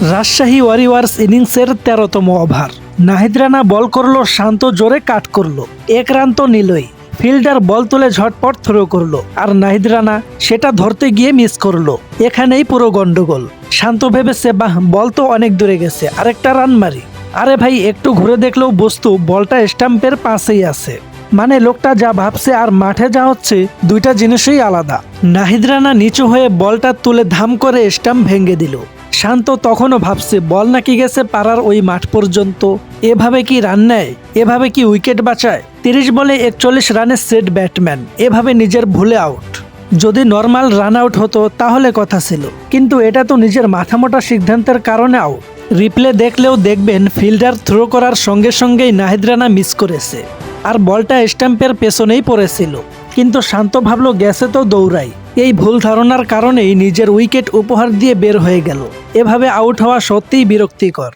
Rajshahi Warriors ইনিংসের ১৩তম over. Nahid Rana বল করলো, শান্ত জোরে কাট করলো, ১ রান তো নিলই। ফিল্ডার বল তুলে ঝটপট থ্রো করলো, আর নাহিদ রানা সেটা ধরতে গিয়ে মিস করলো। এখানেই পুরো গন্ডগোল। শান্ত ভেবেছে, বাহ, বল তো অনেক দূরে গেছে, আরেকটা রান মারি। আরে ভাই, একটু ঘুরে দেখলেও বস্তু বলটা স্টাম্পের পাশেই আছে। মানে লোকটা যা ভাবছে আর মাঠে যা হচ্ছে, দুইটা জিনিসই আলাদা। নাহিদ রানা নিচু হয়ে বলটা তুলে ধাম করে স্টাম্প ভেঙে দিল। শান্ত তখনও ভাবছে বল নাকি গেছে পাড়ার ওই মাঠ পর্যন্ত। এভাবে কি রান নেয়? এভাবে কি উইকেট বাঁচায়? ৩০ বলে ৪১ রানের সেট ব্যাটম্যান এভাবে নিজের ভুলে আউট। যদি নর্মাল রান আউট হতো তাহলে কথা ছিল, কিন্তু এটা তো নিজের মাথামোটা সিদ্ধান্তের কারণে আউট। রিপ্লে দেখলেও দেখবেন ফিল্ডার থ্রো করার সঙ্গে সঙ্গেই নাহিদ রানা মিস করেছে, আর বলটা স্টাম্পের পেছনেই পড়েছিল। কিন্তু শান্ত ভাবলো গেছে তো দৌড়াই। এই ভুল ধারণার কারণেই নিজের উইকেট উপহার দিয়ে বের হয়ে গেল। এভাবে আউট হওয়া সত্যিই বিরক্তিকর।